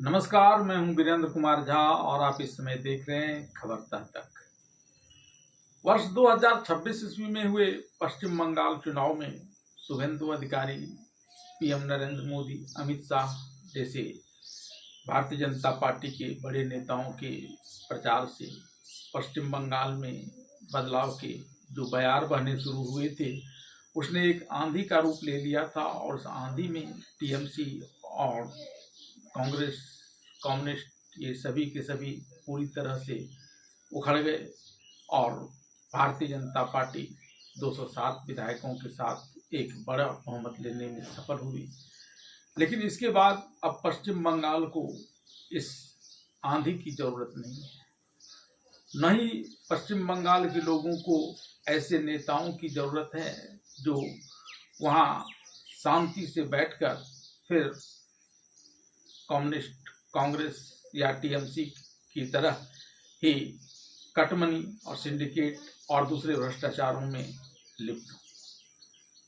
नमस्कार, मैं हूं वीरेंद्र कुमार झा और आप इस समय देख रहे हैं खबर तक। वर्ष 2026 ईस्वी में हुए पश्चिम बंगाल चुनाव में शुभेंदु अधिकारी, पीएम नरेंद्र मोदी, अमित शाह जैसे भारतीय जनता पार्टी के बड़े नेताओं के प्रचार से पश्चिम बंगाल में बदलाव के जो बयार बहने शुरू हुए थे, उसने एक आंधी का रूप ले लिया था और उस आंधी में टीएमसी और कांग्रेस, कम्युनिस्ट, ये सभी के सभी पूरी तरह से उखड़ गए और भारतीय जनता पार्टी 207 विधायकों के साथ एक बड़ा बहुमत लेने में सफल हुई। लेकिन इसके बाद अब पश्चिम बंगाल को इस आंधी की जरूरत नहीं है, न ही पश्चिम बंगाल के लोगों को ऐसे नेताओं की जरूरत है जो वहाँ शांति से बैठकर फिर कम्युनिस्ट, कांग्रेस या टीएमसी की तरह ही कटमनी और सिंडिकेट और दूसरे भ्रष्टाचारों में लिप्त हो,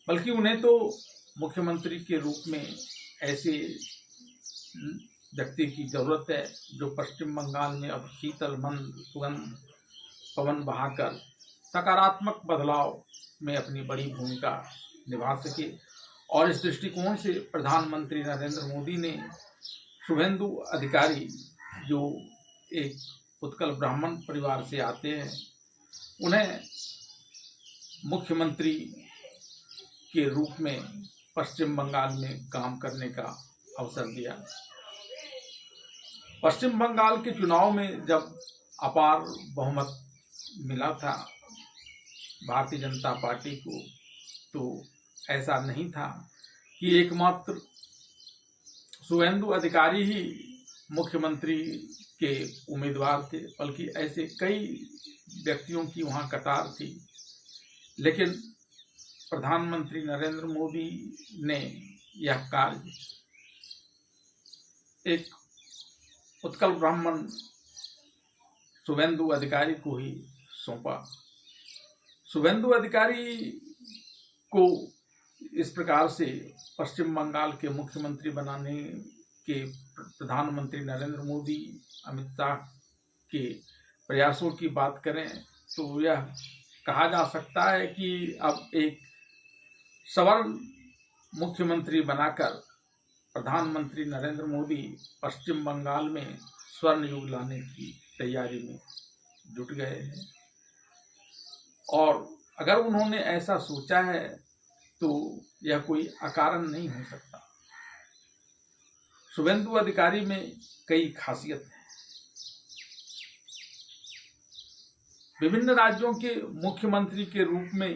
बल्कि उन्हें तो मुख्यमंत्री के रूप में ऐसे व्यक्ति की जरूरत है जो पश्चिम बंगाल में अब शीतल मंद सुगंध पवन बहाकर सकारात्मक बदलाव में अपनी बड़ी भूमिका निभा सके। और इस दृष्टिकोण से प्रधानमंत्री नरेंद्र मोदी ने शुभेंदु अधिकारी, जो एक उत्कल ब्राह्मण परिवार से आते हैं, उन्हें मुख्यमंत्री के रूप में पश्चिम बंगाल में काम करने का अवसर दिया। पश्चिम बंगाल के चुनाव में जब अपार बहुमत मिला था भारतीय जनता पार्टी को, तो ऐसा नहीं था कि एकमात्र शुभेंदु अधिकारी ही मुख्यमंत्री के उम्मीदवार थे, बल्कि ऐसे कई व्यक्तियों की वहां कतार थी। लेकिन प्रधानमंत्री नरेंद्र मोदी ने यह कार्य एक उत्कल ब्राह्मण शुभेंदु अधिकारी को ही सौंपा। शुभेंदु अधिकारी को इस प्रकार से पश्चिम बंगाल के मुख्यमंत्री बनाने के प्रधानमंत्री नरेंद्र मोदी, अमित शाह के प्रयासों की बात करें तो यह कहा जा सकता है कि अब एक सवर्ण मुख्यमंत्री बनाकर प्रधानमंत्री नरेंद्र मोदी पश्चिम बंगाल में स्वर्ण युग लाने की तैयारी में जुट गए हैं। और अगर उन्होंने ऐसा सोचा है तो यह कोई अकारण नहीं हो सकता। शुभेंदु अधिकारी में कई खासियत हैं। विभिन्न राज्यों के मुख्यमंत्री के रूप में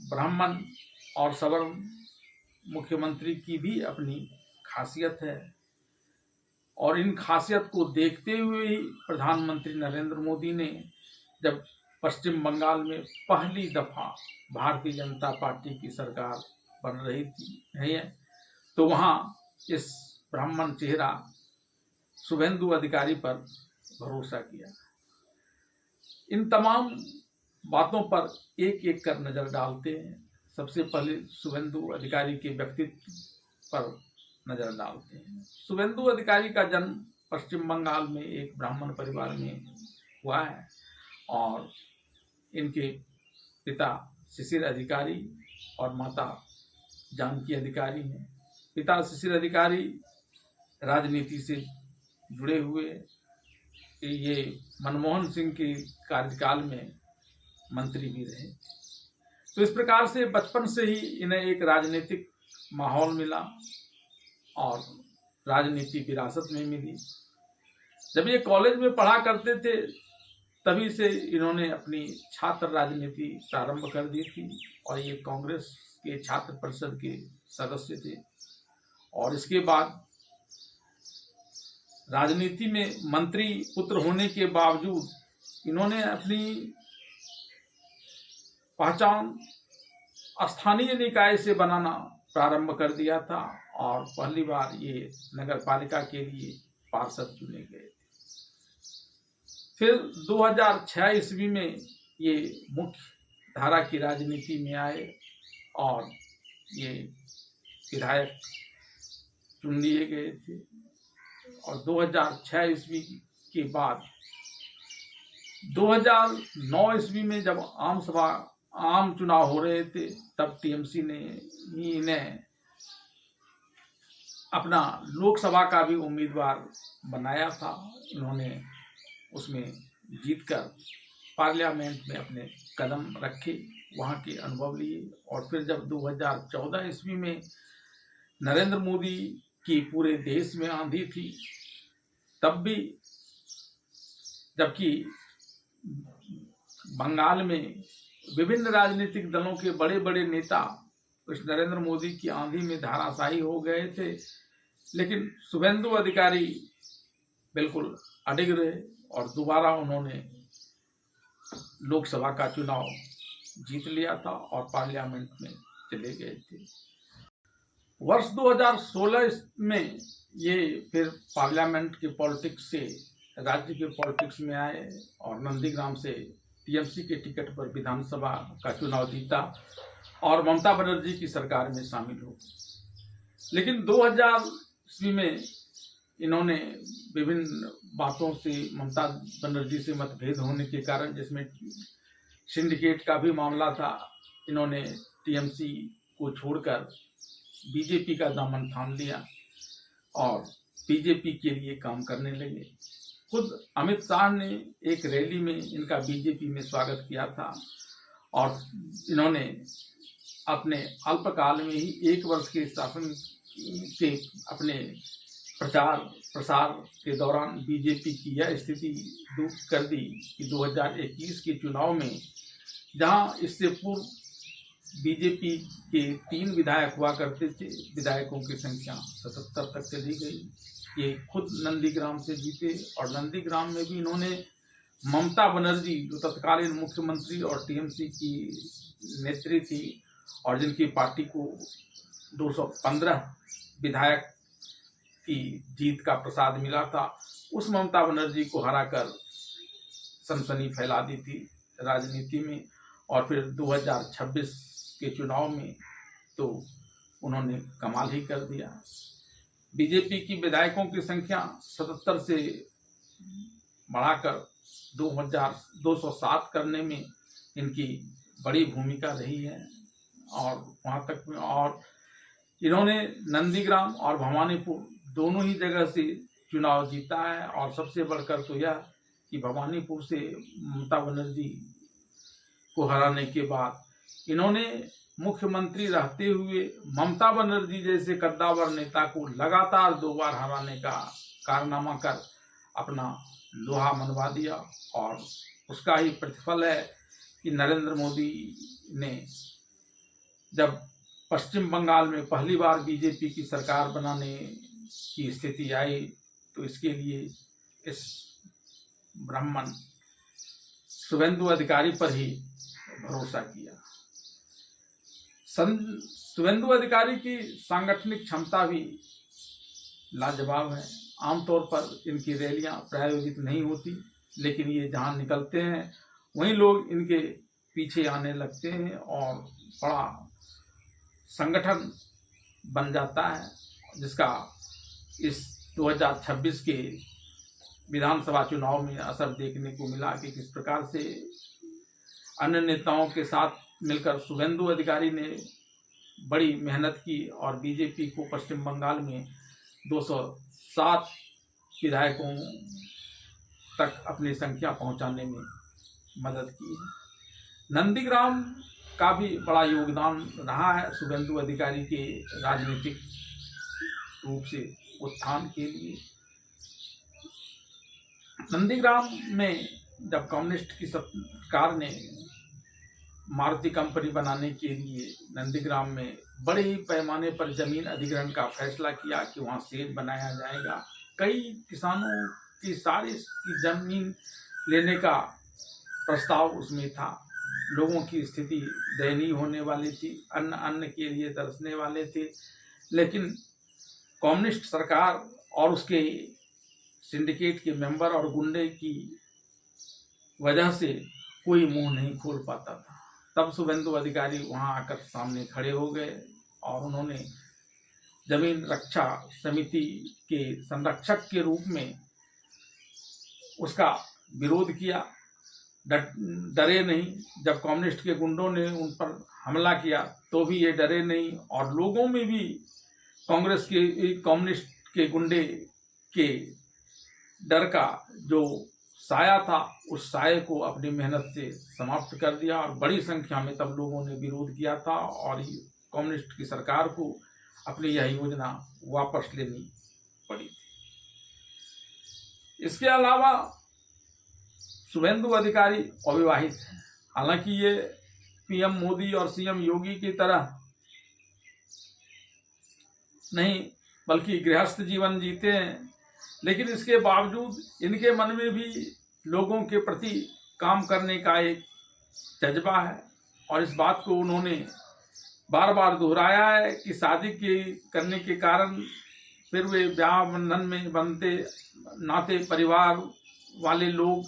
ब्राह्मण और सवर्ण मुख्यमंत्री की भी अपनी खासियत है, और इन खासियत को देखते हुए ही प्रधानमंत्री नरेंद्र मोदी ने जब पश्चिम बंगाल में पहली दफा भारतीय जनता पार्टी की सरकार बन रही थी तो वहाँ इस ब्राह्मण चेहरा शुभेंदु अधिकारी पर भरोसा किया। इन तमाम बातों पर एक एक कर नजर डालते हैं। सबसे पहले शुभेंदु अधिकारी के व्यक्तित्व पर नजर डालते हैं। शुभेंदु अधिकारी का जन्म पश्चिम बंगाल में एक ब्राह्मण परिवार में हुआ है और इनके पिता शिशिर अधिकारी और माता जानकी अधिकारी हैं। पिता शिशिर अधिकारी राजनीति से जुड़े हुए, ये मनमोहन सिंह के कार्यकाल में मंत्री भी रहे। तो इस प्रकार से बचपन से ही इन्हें एक राजनीतिक माहौल मिला और राजनीति विरासत में मिली। जब ये कॉलेज में पढ़ा करते थे तभी से इन्होंने अपनी छात्र राजनीति प्रारंभ कर दी थी और ये कांग्रेस के छात्र परिषद के सदस्य थे। और इसके बाद राजनीति में मंत्री पुत्र होने के बावजूद इन्होंने अपनी पहचान स्थानीय निकाय से बनाना प्रारंभ कर दिया था और पहली बार ये नगर पालिका के लिए पार्षद चुने गए थे। फिर 2006 ईस्वी में ये मुख्य धारा की राजनीति में आए और ये विधायक चुन लिए गए थे और 2006 ईस्वी के बाद 2009 ईस्वी में जब आम चुनाव हो रहे थे, तब टीएमसी ने इन्हें अपना लोकसभा का भी उम्मीदवार बनाया था। इन्होंने उसमें जीतकर पार्लियामेंट में अपने कदम रखे, वहाँ के अनुभव लिए। और फिर जब 2014 ईस्वी में नरेंद्र मोदी की पूरे देश में आंधी थी, तब भी जबकि बंगाल में विभिन्न राजनीतिक दलों के बड़े बड़े नेता उस नरेंद्र मोदी की आंधी में धराशायी हो गए थे, लेकिन शुभेंदु अधिकारी बिल्कुल अडिग रहे और दोबारा उन्होंने लोकसभा का चुनाव जीत लिया था और पार्लियामेंट में चले गए थे। वर्ष 2016 में ये फिर पार्लियामेंट के पॉलिटिक्स से राज्य के पॉलिटिक्स में आए और नंदीग्राम से टीएमसी के टिकट पर विधानसभा का चुनाव जीता और ममता बनर्जी की सरकार में शामिल हो। लेकिन 2000 ईस्वी में इन्होंने विभिन्न बातों से ममता बनर्जी से मतभेद होने के कारण, जिसमें सिंडिकेट का भी मामला था, इन्होंने टीएमसी को छोड़कर बीजेपी का दामन थाम लिया और बीजेपी के लिए काम करने लगे। खुद अमित शाह ने एक रैली में इनका बीजेपी में स्वागत किया था और इन्होंने अपने अल्पकाल में ही 1 वर्ष के शासन के अपने प्रचार प्रसार के दौरान बीजेपी की यह स्थिति दूर कर दी कि 2021 के चुनाव में, जहां इससे पूर्व बीजेपी के 3 विधायक हुआ करते थे, विधायकों की संख्या 77 तक चली गई। ये खुद नंदीग्राम से जीते और नंदीग्राम में भी इन्होंने ममता बनर्जी, जो तत्कालीन मुख्यमंत्री और टीएमसी की नेत्री थी और जिनकी पार्टी को 215 विधायक की जीत का प्रसाद मिला था, उस ममता बनर्जी को हराकर सनसनी फैला दी थी राजनीति में। और फिर 2026 के चुनाव में तो उन्होंने कमाल ही कर दिया। बीजेपी की विधायकों की संख्या 77 से बढ़ाकर 207 करने में इनकी बड़ी भूमिका रही है। और वहाँ तक में और इन्होंने नंदीग्राम और भवानीपुर दोनों ही जगह से चुनाव जीता है। और सबसे बढ़कर तो यह कि भवानीपुर से ममता बनर्जी को हराने के बाद इन्होंने मुख्यमंत्री रहते हुए ममता बनर्जी जैसे कद्दावर नेता को लगातार 2 बार हराने का कारनामा कर अपना लोहा मनवा दिया। और उसका ही प्रतिफल है कि नरेंद्र मोदी ने जब पश्चिम बंगाल में पहली बार बीजेपी की सरकार बनाने की स्थिति आई, तो इसके लिए इस ब्राह्मण शुभेंदु अधिकारी पर ही भरोसा किया। शुभेंदु अधिकारी की सांगठनिक क्षमता भी लाजवाब है। आमतौर पर इनकी रैलियां प्रायोजित नहीं होती, लेकिन ये जहां निकलते हैं वहीं लोग इनके पीछे आने लगते हैं और बड़ा संगठन बन जाता है, जिसका इस 2026 के विधानसभा चुनाव में असर देखने को मिला कि किस प्रकार से अन्य नेताओं के साथ मिलकर शुभेंदु अधिकारी ने बड़ी मेहनत की और बीजेपी को पश्चिम बंगाल में 207 विधायकों तक अपनी संख्या पहुंचाने में मदद की है। नंदीग्राम का भी बड़ा योगदान रहा है शुभेंदु अधिकारी के राजनीतिक रूप से उत्थान के लिए। नंदीग्राम में जब कम्युनिस्ट की सरकार ने मारुति कंपनी बनाने के लिए नंदीग्राम में बड़े ही पैमाने पर जमीन अधिग्रहण का फैसला किया कि वहाँ सेज बनाया जाएगा, कई किसानों की सारी की जमीन लेने का प्रस्ताव उसमें था। लोगों की स्थिति दयनीय होने वाली थी, अन्न के लिए तरसने वाले थे, लेकिन कम्युनिस्ट सरकार और उसके सिंडिकेट के मेंबर और गुंडे की वजह से कोई मुंह नहीं खोल पाता था। तब शुभेंदु अधिकारी वहां आकर सामने खड़े हो गए और उन्होंने जमीन रक्षा समिति के संरक्षक के रूप में उसका विरोध किया। डरे नहीं। जब कम्युनिस्ट के गुंडों ने उन पर हमला किया तो भी ये डरे नहीं, और लोगों में भी कम्युनिस्ट के गुंडे के डर का जो साया था, उस साये को अपनी मेहनत से समाप्त कर दिया, और बड़ी संख्या में तब लोगों ने विरोध किया था और कम्युनिस्ट की सरकार को अपनी यह योजना वापस लेनी पड़ी थी। इसके अलावा शुभेंदु अधिकारी अविवाहित हैं। हालांकि ये पीएम मोदी और सीएम योगी की तरह नहीं बल्कि गृहस्थ जीवन जीते हैं, लेकिन इसके बावजूद इनके मन में भी लोगों के प्रति काम करने का एक जज्बा है, और इस बात को उन्होंने बार बार दोहराया है कि शादी करने के कारण फिर वे ब्याह बंधन में बनते नाते परिवार वाले लोग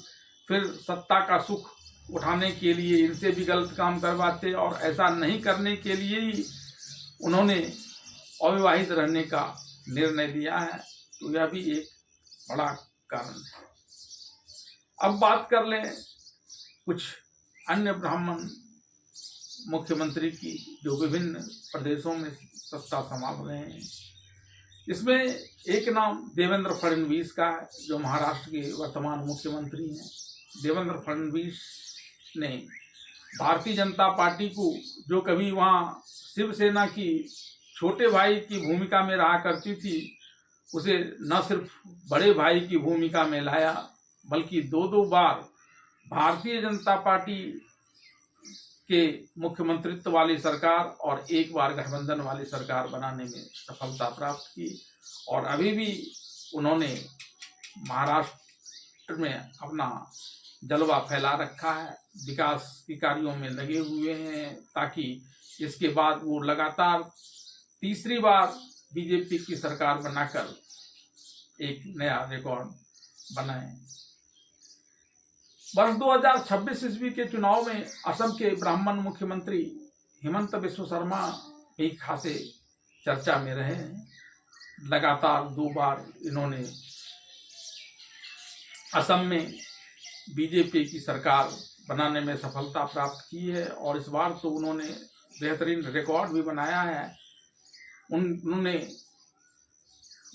फिर सत्ता का सुख उठाने के लिए इनसे भी गलत काम करवाते, और ऐसा नहीं करने के लिए ही उन्होंने अविवाहित रहने का निर्णय लिया है। तो यह भी एक बड़ा कारण है। अब बात कर लें कुछ अन्य ब्राह्मण मुख्यमंत्री की जो विभिन्न प्रदेशों में सत्ता संभाल रहे हैं। इसमें एक नाम देवेंद्र फडणवीस का है, जो महाराष्ट्र के वर्तमान मुख्यमंत्री हैं। देवेंद्र फडणवीस ने भारतीय जनता पार्टी को, जो कभी वहाँ शिवसेना की छोटे भाई की भूमिका में रहा करती थी, उसे न सिर्फ बड़े भाई की भूमिका में लाया, बल्कि दो बार भारतीय जनता पार्टी के मुख्यमंत्रित्व वाली सरकार और एक बार गठबंधन वाली सरकार बनाने में सफलता प्राप्त की। और अभी भी उन्होंने महाराष्ट्र में अपना जलवा फैला रखा है, विकास के कार्यों में लगे हुए हैं, ताकि इसके बाद वो लगातार तीसरी बार बीजेपी की सरकार बनाकर एक नया रिकॉर्ड बनाए। वर्ष 2026 ईस्वी के चुनाव में असम के ब्राह्मण मुख्यमंत्री हिमंत बिस्व शर्मा भी खासे चर्चा में रहे हैं। लगातार 2 बार इन्होंने असम में बीजेपी की सरकार बनाने में सफलता प्राप्त की है, और इस बार तो उन्होंने बेहतरीन रिकॉर्ड भी बनाया है। उन्होंने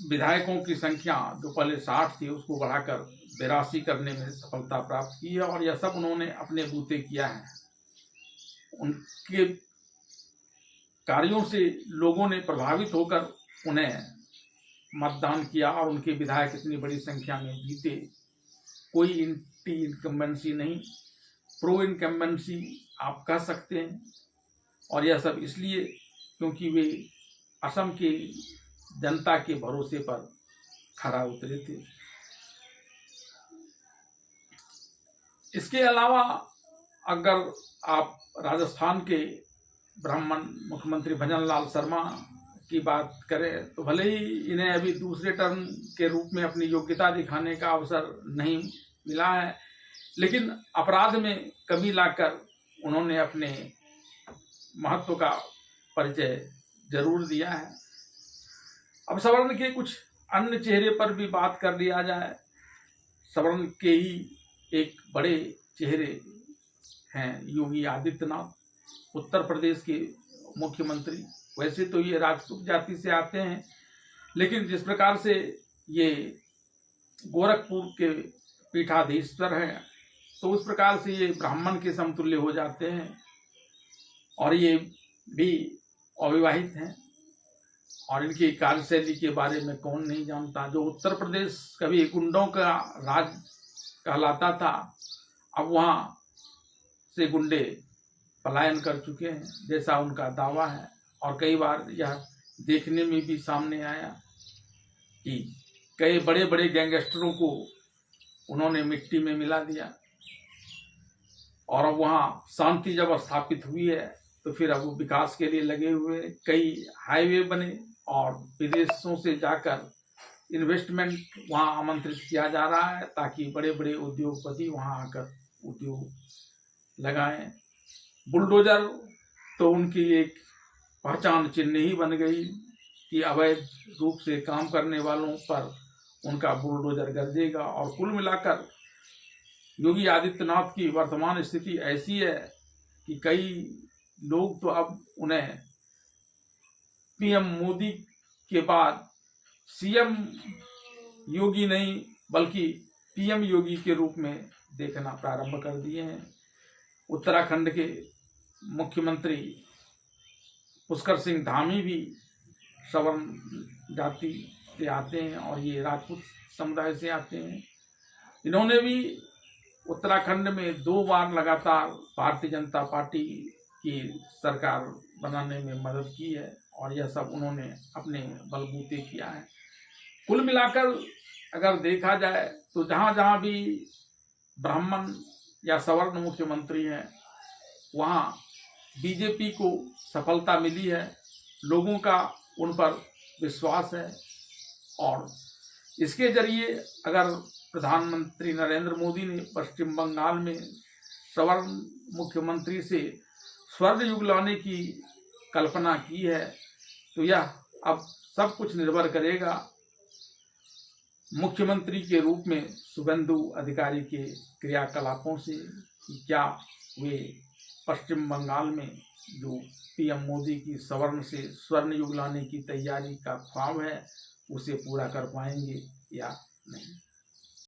विधायकों की संख्या जो पहले 60 थी उसको बढ़ाकर 82 करने में सफलता प्राप्त की है, और यह सब उन्होंने अपने बूते किया है। उनके कार्यों से लोगों ने प्रभावित होकर उन्हें मतदान किया, और उनके विधायक इतनी बड़ी संख्या में जीते। कोई एंटी इनकम्बेंसी नहीं, प्रो इनकम्बेंसी आप कह सकते हैं। और यह सब इसलिए क्योंकि वे असम के जनता के भरोसे पर खरा उतरे थे। इसके अलावा अगर आप राजस्थान के ब्राह्मण मुख्यमंत्री भजन लाल शर्मा की बात करें, तो भले ही इन्हें अभी दूसरे टर्म के रूप में अपनी योग्यता दिखाने का अवसर नहीं मिला है, लेकिन अपराध में कमी लाकर उन्होंने अपने महत्व का परिचय जरूर दिया है। अब सवर्ण के कुछ अन्य चेहरे पर भी बात कर लिया जाए। सवर्ण के ही एक बड़े चेहरे हैं योगी आदित्यनाथ, उत्तर प्रदेश के मुख्यमंत्री। वैसे तो ये राजपूत जाति से आते हैं, लेकिन जिस प्रकार से ये गोरखपुर के पीठाधीश्वर हैं, तो उस प्रकार से ये ब्राह्मण के समतुल्य हो जाते हैं। और ये भी अविवाहित हैं, और इनकी कार्यशैली के बारे में कौन नहीं जानता। जो उत्तर प्रदेश कभी गुंडों का राज कहलाता था, अब वहाँ से गुंडे पलायन कर चुके हैं, जैसा उनका दावा है। और कई बार यह देखने में भी सामने आया कि कई बड़े बड़े गैंगस्टरों को उन्होंने मिट्टी में मिला दिया, और अब वहाँ शांति जब स्थापित हुई है तो फिर अब वो विकास के लिए लगे हुए। कई हाईवे बने, और विदेशों से जाकर इन्वेस्टमेंट वहाँ आमंत्रित किया जा रहा है, ताकि बड़े बड़े उद्योगपति वहाँ आकर उद्योग लगाएं। बुलडोजर तो उनकी एक पहचान चिन्ह ही बन गई कि अवैध रूप से काम करने वालों पर उनका बुलडोजर गरजेगा। और कुल मिलाकर योगी आदित्यनाथ की वर्तमान स्थिति ऐसी है कि कई लोग तो अब उन्हें पीएम मोदी के बाद सीएम योगी नहीं बल्कि पीएम योगी के रूप में देखना प्रारंभ कर दिए हैं। उत्तराखंड के मुख्यमंत्री पुष्कर सिंह धामी भी सवर्ण जाति से आते हैं और ये राजपूत समुदाय से आते हैं। इन्होंने भी उत्तराखंड में 2 बार लगातार भारतीय जनता पार्टी की सरकार बनाने में मदद की है और यह सब उन्होंने अपने बलबूते किया है। कुल मिलाकर अगर देखा जाए तो जहाँ जहाँ भी ब्राह्मण या सवर्ण मुख्यमंत्री हैं वहाँ बीजेपी को सफलता मिली है, लोगों का उन पर विश्वास है। और इसके जरिए अगर प्रधानमंत्री नरेंद्र मोदी ने पश्चिम बंगाल में सवर्ण मुख्यमंत्री से स्वर्ण युग लाने की कल्पना की है तो यह अब सब कुछ निर्भर करेगा मुख्यमंत्री के रूप में शुभेंदु अधिकारी के क्रियाकलापों से कि क्या वे पश्चिम बंगाल में जो पीएम मोदी की सवर्ण से स्वर्ण युग लाने की तैयारी का ख्वाब है उसे पूरा कर पाएंगे या नहीं।